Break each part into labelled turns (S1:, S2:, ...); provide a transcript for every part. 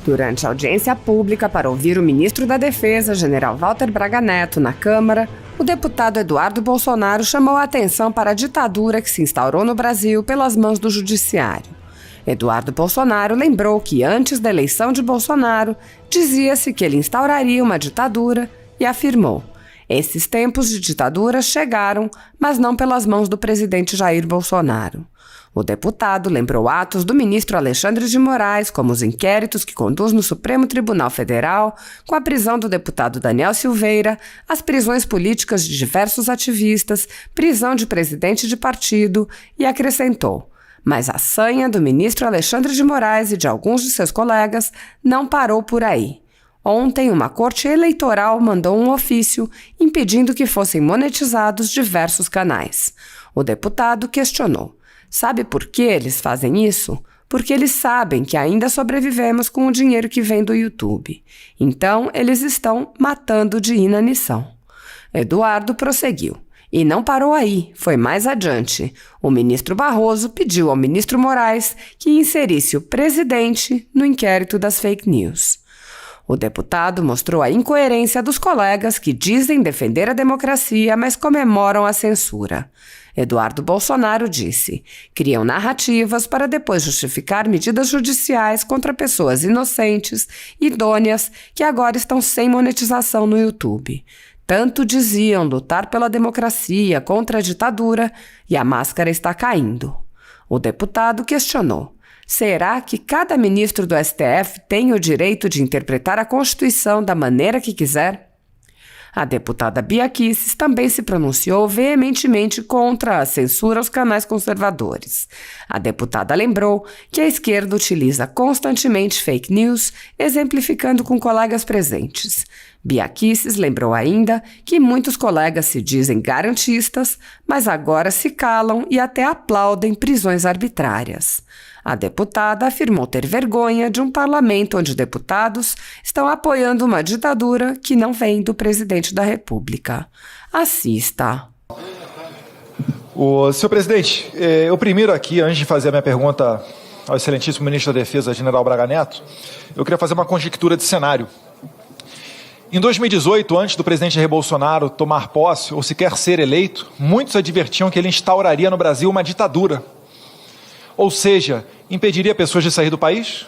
S1: Durante a audiência pública para ouvir o ministro da Defesa, general Walter Braga Neto, na Câmara, o deputado Eduardo Bolsonaro chamou a atenção para a ditadura que se instaurou no Brasil pelas mãos do judiciário. Eduardo Bolsonaro lembrou que antes da eleição de Bolsonaro, dizia-se que ele instauraria uma ditadura e afirmou: esses tempos de ditadura chegaram, mas não pelas mãos do presidente Jair Bolsonaro. O deputado lembrou atos do ministro Alexandre de Moraes, como os inquéritos que conduz no Supremo Tribunal Federal, com a prisão do deputado Daniel Silveira, as prisões políticas de diversos ativistas, prisão de presidente de partido, e acrescentou: mas a sanha do ministro Alexandre de Moraes e de alguns de seus colegas não parou por aí. Ontem, uma corte eleitoral mandou um ofício impedindo que fossem monetizados diversos canais. O deputado questionou: sabe por que eles fazem isso? Porque eles sabem que ainda sobrevivemos com o dinheiro que vem do YouTube. Então, eles estão matando de inanição. Eduardo prosseguiu. E não parou aí, foi mais adiante. O ministro Barroso pediu ao ministro Moraes que inserisse o presidente no inquérito das fake news. O deputado mostrou a incoerência dos colegas que dizem defender a democracia, mas comemoram a censura. Eduardo Bolsonaro disse: criam narrativas para depois justificar medidas judiciais contra pessoas inocentes, idôneas, que agora estão sem monetização no YouTube. Tanto diziam lutar pela democracia contra a ditadura e a máscara está caindo. O deputado questionou: será que cada ministro do STF tem o direito de interpretar a Constituição da maneira que quiser? A deputada Bia Kicis também se pronunciou veementemente contra a censura aos canais conservadores. A deputada lembrou que a esquerda utiliza constantemente fake news, exemplificando com colegas presentes. Bia Kicis lembrou ainda que muitos colegas se dizem garantistas, mas agora se calam e até aplaudem prisões arbitrárias. A deputada afirmou ter vergonha de um parlamento onde deputados estão apoiando uma ditadura que não vem do presidente da República. Assista.
S2: Senhor presidente, eu primeiro aqui, antes de fazer a minha pergunta ao excelentíssimo ministro da Defesa, general Braga Neto, eu queria fazer uma conjectura de cenário. Em 2018, antes do presidente Jair Bolsonaro tomar posse ou sequer ser eleito, muitos advertiam que ele instauraria no Brasil uma ditadura. Ou seja, impediria pessoas de sair do país,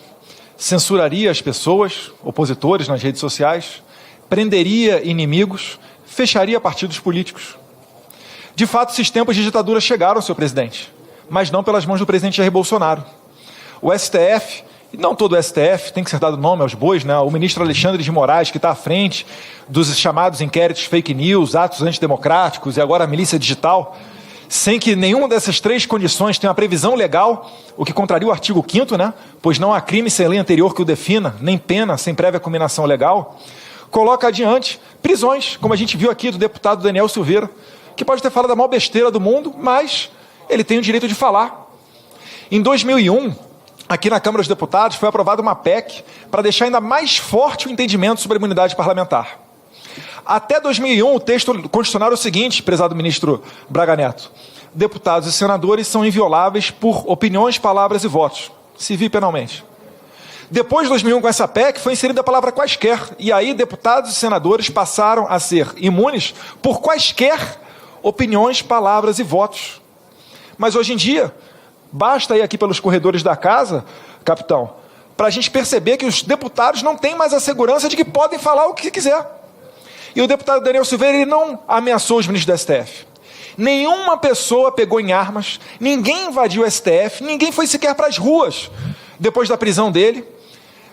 S2: censuraria as pessoas, opositores nas redes sociais, prenderia inimigos, fecharia partidos políticos. De fato, esses tempos de ditadura chegaram, senhor presidente, mas não pelas mãos do presidente Jair Bolsonaro. O STF, e não todo o STF, tem que ser dado nome aos bois, né? O ministro Alexandre de Moraes, que está à frente dos chamados inquéritos fake news, atos antidemocráticos e agora a milícia digital, sem que nenhuma dessas três condições tenha uma previsão legal, o que contraria o artigo 5º, né? Pois não há crime sem lei anterior que o defina, nem pena sem prévia combinação legal, coloca adiante prisões, como a gente viu aqui do deputado Daniel Silveira, que pode ter falado a maior besteira do mundo, mas ele tem o direito de falar. Em 2001, aqui na Câmara dos Deputados, foi aprovada uma PEC para deixar ainda mais forte o entendimento sobre a imunidade parlamentar. Até 2001, o texto constitucional era o seguinte, prezado ministro Braga Neto: deputados e senadores são invioláveis por opiniões, palavras e votos, civil e penalmente. Depois de 2001, com essa PEC, foi inserida a palavra quaisquer, e aí deputados e senadores passaram a ser imunes por quaisquer opiniões, palavras e votos. Mas hoje em dia, basta ir aqui pelos corredores da casa, capitão, para a gente perceber que os deputados não têm mais a segurança de que podem falar o que quiser. E o deputado Daniel Silveira, ele não ameaçou os ministros do STF. Nenhuma pessoa pegou em armas, ninguém invadiu o STF, ninguém foi sequer para as ruas, depois da prisão dele,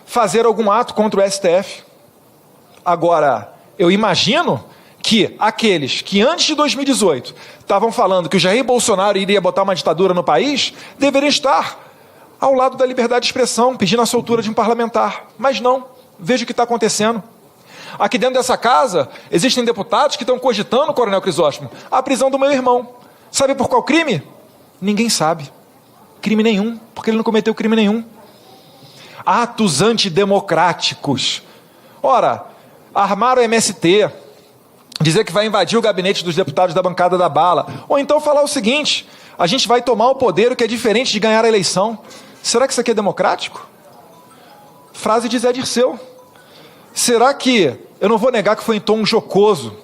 S2: fazer algum ato contra o STF. Agora, eu imagino que aqueles que antes de 2018 estavam falando que o Jair Bolsonaro iria botar uma ditadura no país, deveriam estar ao lado da liberdade de expressão, pedindo a soltura de um parlamentar. Mas não, veja o que está acontecendo. Aqui dentro dessa casa, existem deputados que estão cogitando, Coronel Crisóstomo, a prisão do meu irmão. Sabe por qual crime? Ninguém sabe. Crime nenhum, porque ele não cometeu crime nenhum. Atos antidemocráticos. Ora, armar o MST, dizer que vai invadir o gabinete dos deputados da bancada da bala, ou então falar o seguinte: a gente vai tomar o poder, o que é diferente de ganhar a eleição. Será que isso aqui é democrático? Frase de Zé Dirceu. Será que, eu não vou negar que foi em tom jocoso,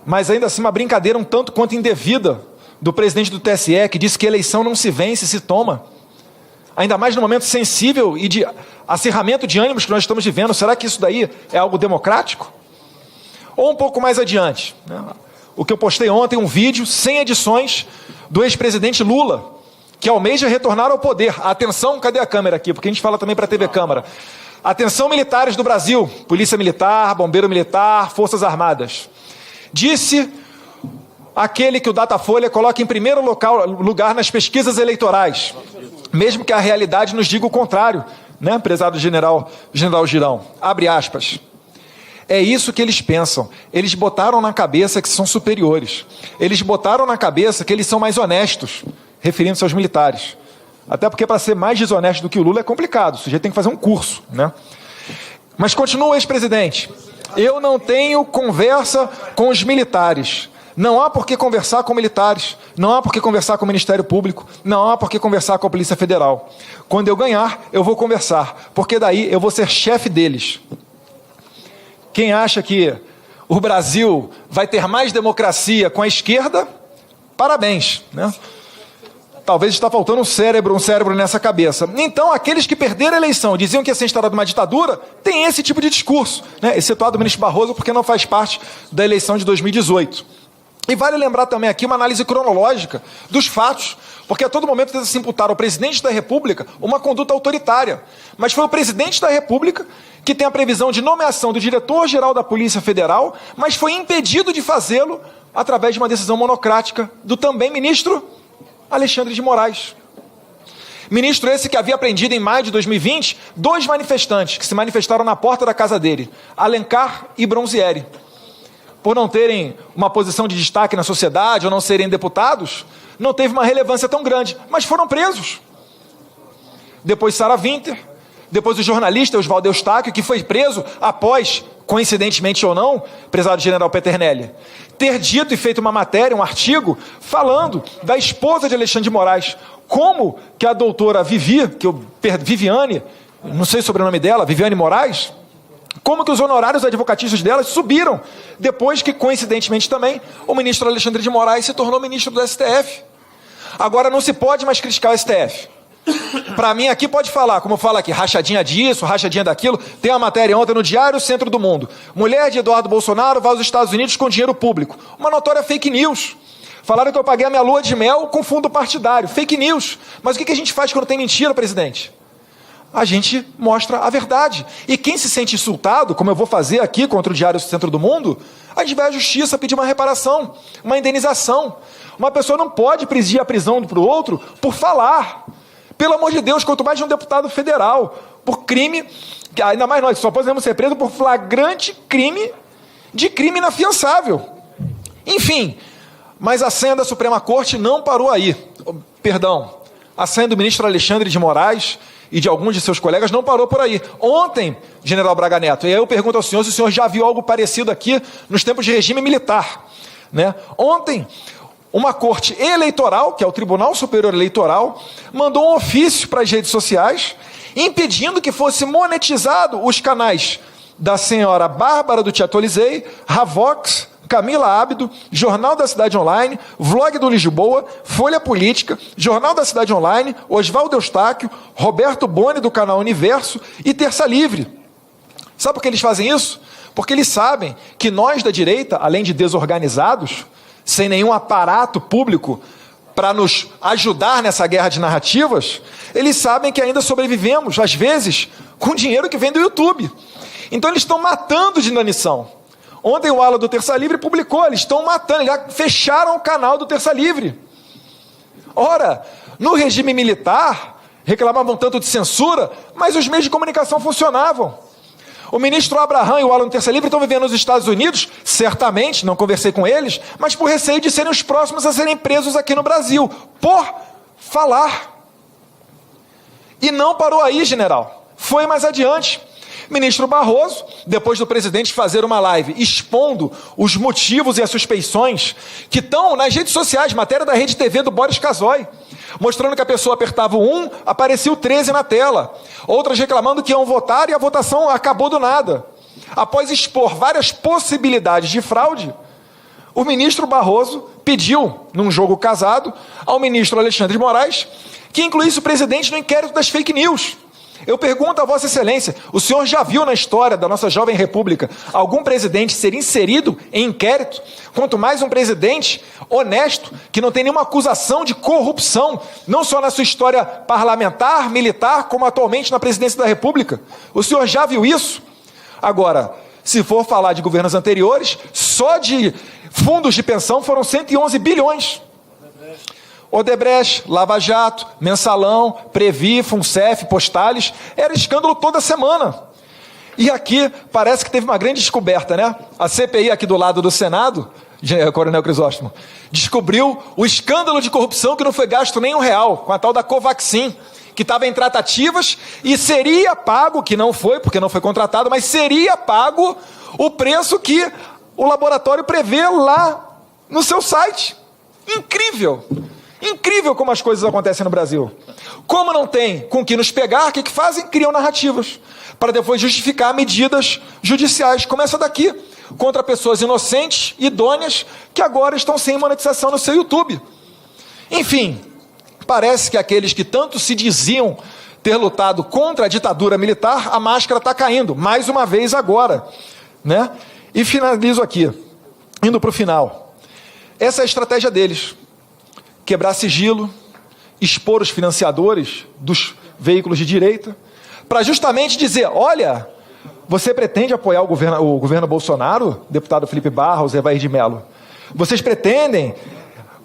S2: mas ainda assim uma brincadeira um tanto quanto indevida do presidente do TSE, que disse que eleição não se vence, se toma. Ainda mais no momento sensível e de acirramento de ânimos que nós estamos vivendo. Será que isso daí é algo democrático? Ou um pouco mais adiante, né? O que eu postei ontem, um vídeo sem edições do ex-presidente Lula, que almeja retornar ao poder. Atenção, cadê a câmera aqui? Porque a gente fala também para a TV Câmara. Atenção, militares do Brasil, Polícia Militar, Bombeiro Militar, Forças Armadas. Disse aquele que o Datafolha coloca em primeiro lugar nas pesquisas eleitorais, mesmo que a realidade nos diga o contrário, né, prezado general Girão? Abre aspas. É isso que eles pensam. Eles botaram na cabeça que são superiores. Eles botaram na cabeça que eles são mais honestos, referindo-se aos militares. Até porque para ser mais desonesto do que o Lula é complicado. O sujeito tem que fazer um curso, né? Mas continua o ex-presidente. Eu não tenho conversa com os militares. Não há por que conversar com militares. Não há por que conversar com o Ministério Público. Não há por que conversar com a Polícia Federal. Quando eu ganhar, eu vou conversar. Porque daí eu vou ser chefe deles. Quem acha que o Brasil vai ter mais democracia com a esquerda, parabéns, né? Talvez está faltando um cérebro nessa cabeça. Então, aqueles que perderam a eleição, diziam que ia ser instalada uma ditadura, tem esse tipo de discurso, né? Excetuado o ministro Barroso, porque não faz parte da eleição de 2018. E vale lembrar também aqui uma análise cronológica dos fatos, porque a todo momento tenta se imputar ao presidente da República uma conduta autoritária. Mas foi o presidente da República que tem a previsão de nomeação do diretor-geral da Polícia Federal, mas foi impedido de fazê-lo através de uma decisão monocrática do também ministro Alexandre de Moraes. Ministro esse que havia prendido em maio de 2020 dois manifestantes que se manifestaram na porta da casa dele, Alencar e Bronzieri. Por não terem uma posição de destaque na sociedade ou não serem deputados, não teve uma relevância tão grande, mas foram presos. Depois Sarah Winter, depois o jornalista Oswaldo Eustáquio, que foi preso após, coincidentemente ou não, prezado general Peternelli, ter dito e feito uma matéria, um artigo, falando da esposa de Alexandre de Moraes, como que a doutora Viviane, não sei o sobrenome dela, Viviane Moraes, como que os honorários advocatícios delas subiram, depois que, coincidentemente também, o ministro Alexandre de Moraes se tornou ministro do STF. Agora não se pode mais criticar o STF. Para mim aqui pode falar, como fala aqui, rachadinha disso, rachadinha daquilo. Tem uma matéria ontem no Diário Centro do Mundo. Mulher de Eduardo Bolsonaro vai aos Estados Unidos com dinheiro público. Uma notória fake news. Falaram que eu paguei a minha lua de mel com fundo partidário. Fake news. Mas o que a gente faz quando tem mentira, presidente? A gente mostra a verdade. E quem se sente insultado, como eu vou fazer aqui contra o Diário Centro do Mundo, a gente vai à justiça pedir uma reparação, uma indenização. Uma pessoa não pode pedir a prisão para o outro por falar. Pelo amor de Deus, quanto mais de um deputado federal, por crime, ainda mais nós, só podemos ser presos por flagrante crime, de crime inafiançável. Enfim, mas a senha da Suprema Corte não parou aí. Perdão, a senha do ministro Alexandre de Moraes e de alguns de seus colegas não parou por aí. Ontem, general Braga Neto, e aí eu pergunto ao senhor se o senhor já viu algo parecido aqui nos tempos de regime militar, né? Ontem, uma corte eleitoral, que é o Tribunal Superior Eleitoral, mandou um ofício para as redes sociais, impedindo que fosse monetizado os canais da senhora Bárbara do Tiatolizei, Ravox, Camila Ábido, Jornal da Cidade Online, Vlog do Lisboa, Folha Política, Jornal da Cidade Online, Oswaldo Eustáquio, Roberto Boni do canal Universo e Terça Livre. Sabe por que eles fazem isso? Porque eles sabem que nós da direita, além de desorganizados, sem nenhum aparato público para nos ajudar nessa guerra de narrativas, eles sabem que ainda sobrevivemos, às vezes, com dinheiro que vem do YouTube. Então eles estão matando de inanição. Ontem o ala do Terça Livre publicou, eles estão matando, eles já fecharam o canal do Terça Livre. Ora, no regime militar, reclamavam tanto de censura, mas os meios de comunicação funcionavam. O ministro Abraham e o Alan Terça Livre estão vivendo nos Estados Unidos, certamente, não conversei com eles, mas por receio de serem os próximos a serem presos aqui no Brasil, por falar. E não parou aí, general. Foi mais adiante. Ministro Barroso, depois do presidente fazer uma live expondo os motivos e as suspeições que estão nas redes sociais, matéria da Rede TV do Boris Casoy. mostrando que a pessoa apertava o 1, aparecia o 13 na tela. Outras reclamando que iam votar e a votação acabou do nada. Após expor várias possibilidades de fraude, o ministro Barroso pediu, num jogo casado, ao ministro Alexandre de Moraes que incluísse o presidente no inquérito das fake news. Eu pergunto a Vossa Excelência, o senhor já viu na história da nossa jovem república algum presidente ser inserido em inquérito? Quanto mais um presidente honesto, que não tem nenhuma acusação de corrupção, não só na sua história parlamentar, militar, como atualmente na presidência da República. O senhor já viu isso? Agora, se for falar de governos anteriores, só de fundos de pensão foram 111 bilhões. Odebrecht, Lava Jato, Mensalão, Previ, Funcef, Postales, era escândalo toda semana. E aqui parece que teve uma grande descoberta, né? A CPI aqui do lado do Senado, Coronel Crisóstomo, descobriu o escândalo de corrupção que não foi gasto nem R$1, com a tal da Covaxin, que estava em tratativas e seria pago, que não foi, porque não foi contratado, mas seria pago o preço que o laboratório prevê lá no seu site. Incrível! Incrível como as coisas acontecem no Brasil. Como não tem com que nos pegar, o que fazem? Criam narrativas, para depois justificar medidas judiciais, como essa daqui, contra pessoas inocentes, idôneas, que agora estão sem monetização no seu YouTube. Enfim, parece que aqueles que tanto se diziam ter lutado contra a ditadura militar, a máscara está caindo, mais uma vez agora, né? E finalizo aqui, indo para o final. Essa é a estratégia deles. Quebrar sigilo, expor os financiadores dos veículos de direita, para justamente dizer, olha, você pretende apoiar o governo Bolsonaro, deputado Felipe Barros, Evair de Mello? Vocês pretendem,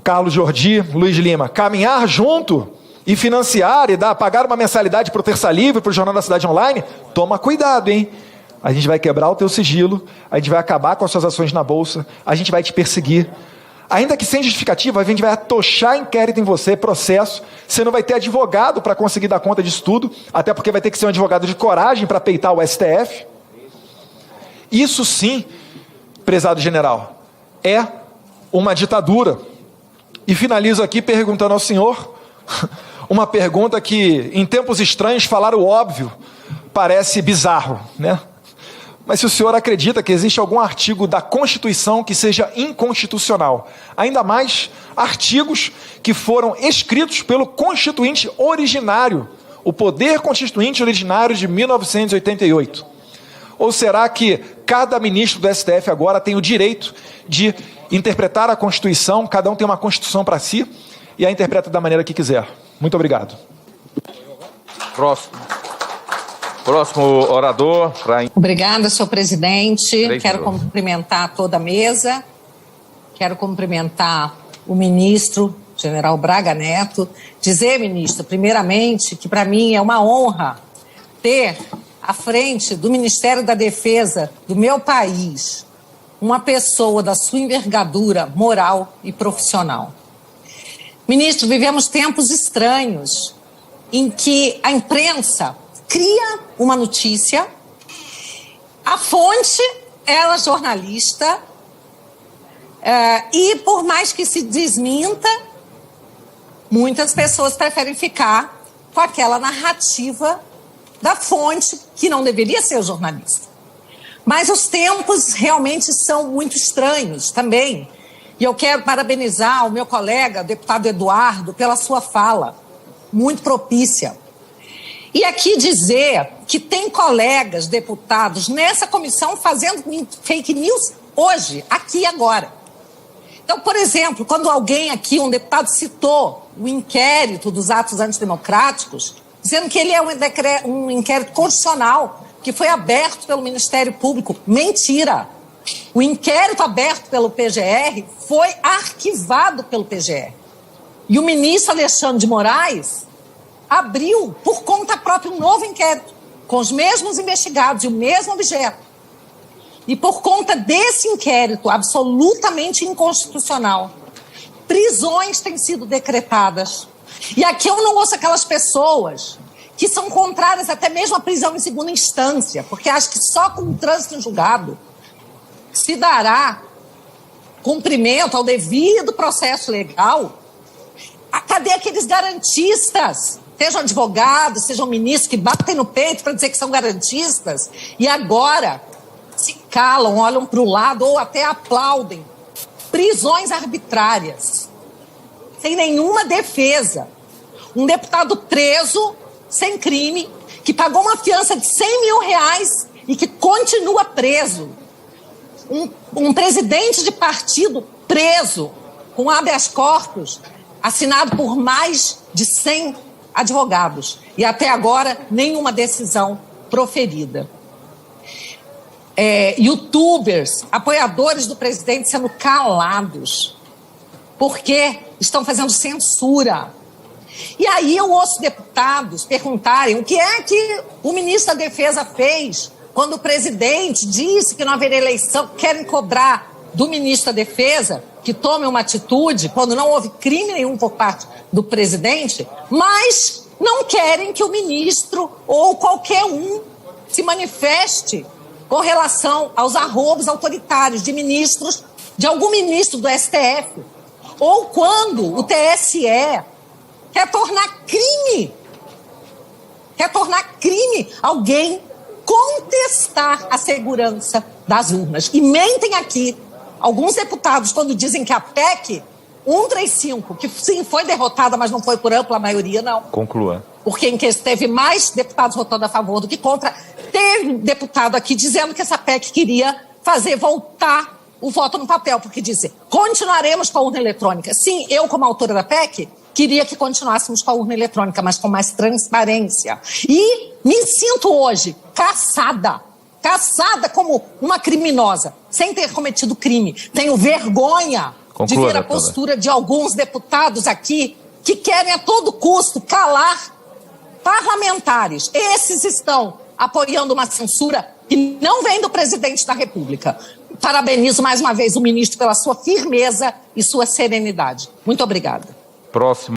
S2: Carlos Jordi, Luiz Lima, caminhar junto e financiar e pagar uma mensalidade para o Terça Livre, para o Jornal da Cidade Online? Toma cuidado, hein? A gente vai quebrar o teu sigilo, a gente vai acabar com as suas ações na Bolsa, a gente vai te perseguir. Ainda que sem justificativa, a gente vai atochar inquérito em você, processo. Você não vai ter advogado para conseguir dar conta disso tudo, até porque vai ter que ser um advogado de coragem para peitar o STF. Isso sim, prezado general, é uma ditadura. E finalizo aqui perguntando ao senhor uma pergunta que, em tempos estranhos, falar o óbvio parece bizarro, né? Mas se o senhor acredita que existe algum artigo da Constituição que seja inconstitucional, ainda mais artigos que foram escritos pelo Constituinte originário, o Poder Constituinte originário de 1988. Ou será que cada ministro do STF agora tem o direito de interpretar a Constituição, cada um tem uma Constituição para si, e a interpreta da maneira que quiser? Muito obrigado.
S3: Próximo orador.
S4: Obrigada, senhor presidente. Quero cumprimentar toda a mesa. Quero cumprimentar o ministro, general Braga Neto. Dizer, ministro, primeiramente, que para mim é uma honra ter à frente do Ministério da Defesa do meu país uma pessoa da sua envergadura moral e profissional. Ministro, vivemos tempos estranhos em que a imprensa cria uma notícia, a fonte, ela jornalista, e por mais que se desminta, muitas pessoas preferem ficar com aquela narrativa da fonte, que não deveria ser o jornalista. Mas os tempos realmente são muito estranhos também. E eu quero parabenizar o meu colega, o deputado Eduardo, pela sua fala, muito propícia. E aqui dizer que tem colegas deputados nessa comissão fazendo fake news hoje, aqui e agora. Então, por exemplo, quando alguém aqui, um deputado, citou o inquérito dos atos antidemocráticos, dizendo que ele é um inquérito constitucional, que foi aberto pelo Ministério Público. Mentira! O inquérito aberto pelo PGR foi arquivado pelo PGR. E o ministro Alexandre de Moraes abriu, por conta própria, um novo inquérito, com os mesmos investigados e o mesmo objeto. E por conta desse inquérito absolutamente inconstitucional, prisões têm sido decretadas. E aqui eu não ouço aquelas pessoas que são contrárias até mesmo à prisão em segunda instância, porque acham que só com o trânsito em julgado se dará cumprimento ao devido processo legal. Cadê aqueles garantistas? Sejam advogados, sejam ministros que batem no peito para dizer que são garantistas e agora se calam, olham para o lado ou até aplaudem. Prisões arbitrárias, sem nenhuma defesa. Um deputado preso, sem crime, que pagou uma fiança de R$100 mil e que continua preso. Um presidente de partido preso, com habeas corpus, assinado por mais de 100 advogados. E até agora, nenhuma decisão proferida. Youtubers, apoiadores do presidente sendo calados, porque estão fazendo censura. E aí eu ouço deputados perguntarem o que é que o ministro da Defesa fez quando o presidente disse que não haveria eleição, querem cobrar do ministro da Defesa que tome uma atitude quando não houve crime nenhum por parte do presidente, mas não querem que o ministro ou qualquer um se manifeste com relação aos arroubos autoritários de ministros, de algum ministro do STF, ou quando o TSE quer tornar crime alguém contestar a segurança das urnas. E mentem aqui alguns deputados quando dizem que a PEC 135, que sim foi derrotada, mas não foi por ampla maioria, não.
S3: Conclua.
S4: Porque em que teve mais deputados votando a favor do que contra, teve deputado aqui dizendo que essa PEC queria fazer voltar o voto no papel, porque dizem, continuaremos com a urna eletrônica. Sim, eu como autora da PEC, queria que continuássemos com a urna eletrônica, mas com mais transparência. E me sinto hoje caçada como uma criminosa, sem ter cometido crime. Tenho vergonha de ver a postura de alguns deputados aqui que querem a todo custo calar parlamentares. Esses estão apoiando uma censura que não vem do presidente da República. Parabenizo mais uma vez o ministro pela sua firmeza e sua serenidade. Muito obrigada.
S3: Próximo.